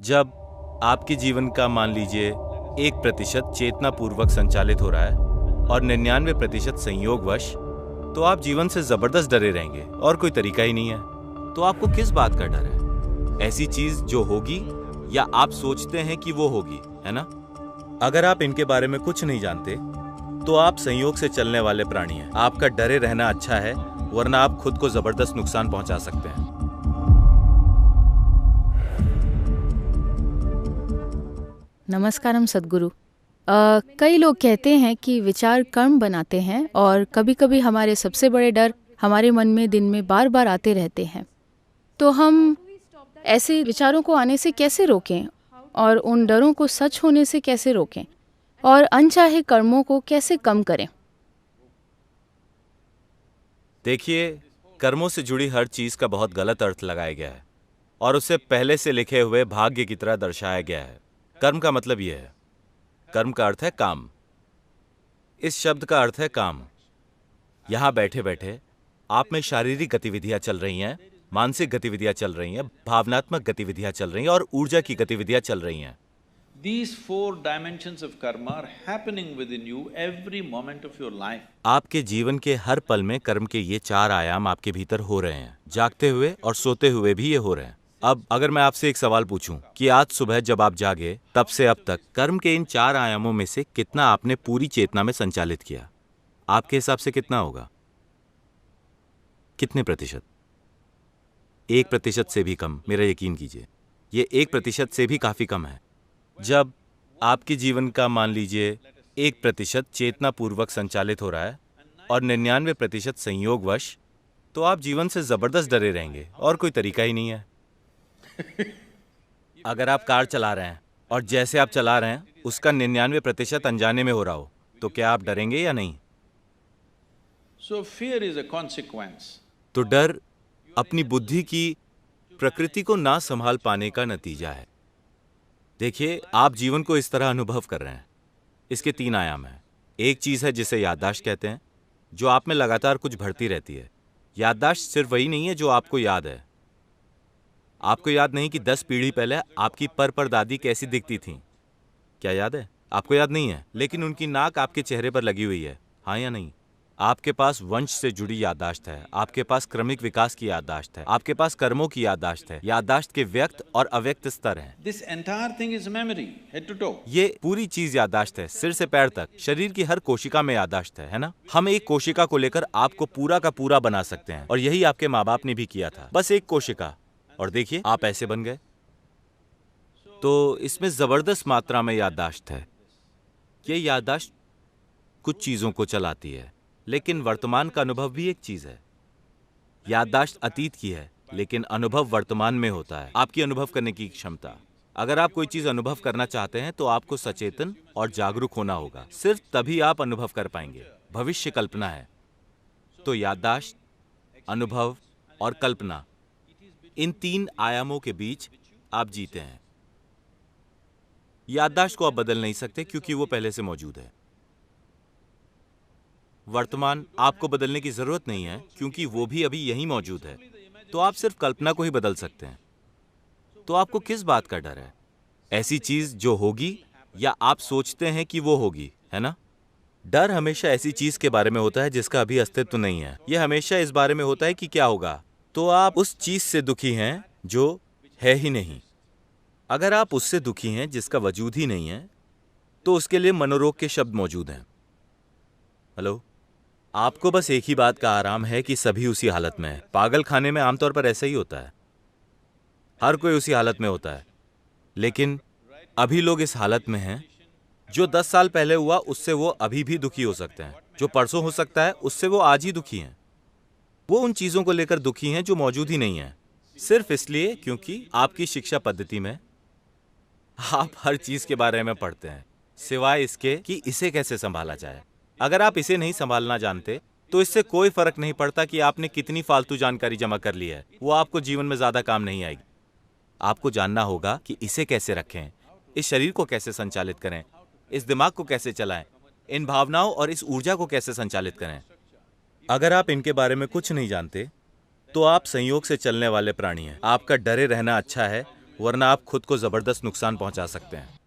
जब आपके जीवन का मान लीजिए 1% चेतनापूर्वक संचालित हो रहा है और 99% संयोगवश, तो आप जीवन से जबरदस्त डरे रहेंगे और कोई तरीका ही नहीं है। तो आपको किस बात का डर है? ऐसी चीज जो होगी या आप सोचते हैं कि वो होगी, है ना? अगर आप इनके बारे में कुछ नहीं जानते तो आप संयोग से चलने वाले प्राणी हैं। आपका डरे रहना अच्छा है, वरना आप खुद को जबरदस्त नुकसान पहुंचा सकते हैं। नमस्कारम सद्गुरु। कई लोग कहते हैं कि विचार कर्म बनाते हैं और कभी कभी हमारे सबसे बड़े डर हमारे मन में दिन में बार बार आते रहते हैं। तो हम ऐसे विचारों को आने से कैसे रोकें और उन डरों को सच होने से कैसे रोकें और अनचाहे कर्मों को कैसे कम करें? देखिए, कर्मों से जुड़ी हर चीज का बहुत गलत अर्थ लगाया गया है और उसे पहले से लिखे हुए भाग्य की तरह दर्शाया गया है। कर्म का मतलब यह है, कर्म का अर्थ है काम। इस शब्द का अर्थ है काम। यहां बैठे बैठे आप में शारीरिक गतिविधियां चल रही हैं, मानसिक गतिविधियां चल रही हैं, भावनात्मक गतिविधियां चल रही हैं और ऊर्जा की गतिविधियां चल रही हैं। These four dimensions of karma are happening within you every moment of your life. आपके जीवन के हर पल में कर्म के ये 4 आयाम आपके भीतर हो रहे हैं, जागते हुए और सोते हुए भी ये हो रहे हैं। अब अगर मैं आपसे एक सवाल पूछूं कि आज सुबह जब आप जागे तब से अब तक कर्म के इन 4 आयामों में से कितना आपने पूरी चेतना में संचालित किया, आपके हिसाब से कितना होगा? कितने प्रतिशत? 1% से भी कम, मेरा यकीन कीजिए। ये 1% से भी काफी कम है। जब आपके जीवन का मान लीजिए 1% चेतनापूर्वक संचालित हो रहा है और 99% संयोगवश, तो आप जीवन से जबरदस्त डरे रहेंगे और कोई तरीका ही नहीं है। अगर आप कार चला रहे हैं और जैसे आप चला रहे हैं उसका 99% अनजाने में हो रहा हो, तो क्या आप डरेंगे या नहीं? So fear is a consequence. तो डर अपनी बुद्धि की प्रकृति को ना संभाल पाने का नतीजा है। देखिए, आप जीवन को इस तरह अनुभव कर रहे हैं। इसके 3 आयाम हैं। एक चीज है जिसे याददाश्त कहते हैं, जो आप में लगातार कुछ भरती रहती है। याददाश्त सिर्फ वही नहीं है जो आपको याद है। आपको याद नहीं कि 10 पीढ़ी पहले आपकी परदादी कैसी दिखती थी? क्या याद है? आपको याद नहीं है, लेकिन उनकी नाक आपके चेहरे पर लगी हुई है, हाँ या नहीं? आपके पास वंश से जुड़ी याददाश्त है, आपके पास क्रमिक विकास की याददाश्त है, आपके पास कर्मों की याददाश्त है। याददाश्त के व्यक्त और अव्यक्त स्तर हैं। This entire thing is memory, head to toe. ये पूरी चीज याददाश्त है, सिर से पैर तक। शरीर की हर कोशिका में याददाश्त है ना? हम एक कोशिका को लेकर आपको पूरा का पूरा बना सकते हैं और यही आपके माँ बाप ने भी किया था। बस एक कोशिका, और देखिए आप ऐसे बन गए। तो इसमें जबरदस्त मात्रा में याददाश्त है। ये याददाश्त कुछ चीजों को चलाती है, लेकिन वर्तमान का अनुभव भी एक चीज है। याददाश्त अतीत की है, लेकिन अनुभव वर्तमान में होता है। आपकी अनुभव करने की क्षमता। अगर आप कोई चीज अनुभव करना चाहते हैं तो आपको सचेतन और जागरूक होना होगा। सिर्फ तभी आप अनुभव कर पाएंगे। भविष्य कल्पना है। तो याददाश्त, अनुभव और कल्पना, इन 3 आयामों के बीच आप जीते हैं। याददाश्त को आप बदल नहीं सकते क्योंकि वो पहले से मौजूद है। वर्तमान आपको बदलने की जरूरत नहीं है क्योंकि वो भी अभी यहीं मौजूद है। तो आप सिर्फ कल्पना को ही बदल सकते हैं। तो आपको किस बात का डर है? ऐसी चीज जो होगी या आप सोचते हैं कि वो होगी, है ना? डर हमेशा ऐसी चीज के बारे में होता है जिसका अभी अस्तित्व नहीं है। यह हमेशा इस बारे में होता है कि क्या होगा। तो आप उस चीज से दुखी हैं जो है ही नहीं। अगर आप उससे दुखी हैं जिसका वजूद ही नहीं है, तो उसके लिए मनोरोग के शब्द मौजूद हैं। हेलो, आपको बस एक ही बात का आराम है कि सभी उसी हालत में है। पागल खाने में आमतौर पर ऐसा ही होता है। हर कोई उसी हालत में होता है, लेकिन अभी लोग इस हालत में हैं। जो 10 साल पहले हुआ उससे वो अभी भी दुखी हो सकते हैं। जो परसों हो सकता है उससे वो आज ही दुखी हैं। वो उन चीजों को लेकर दुखी हैं जो मौजूद ही नहीं है, सिर्फ इसलिए क्योंकि आपकी शिक्षा पद्धति में आप हर चीज के बारे में पढ़ते हैं सिवाय इसके कि इसे कैसे संभाला जाए। अगर आप इसे नहीं संभालना जानते तो इससे कोई फर्क नहीं पड़ता कि आपने कितनी फालतू जानकारी जमा कर ली है, वो आपको जीवन में ज्यादा काम नहीं आएगी। आपको जानना होगा कि इसे कैसे रखें, इस शरीर को कैसे संचालित करें, इस दिमाग को कैसे चलाएं, इन भावनाओं और इस ऊर्जा को कैसे संचालित करें। अगर आप इनके बारे में कुछ नहीं जानते तो आप संयोग से चलने वाले प्राणी हैं। आपका डरे रहना अच्छा है, वरना आप खुद को जबरदस्त नुकसान पहुंचा सकते हैं।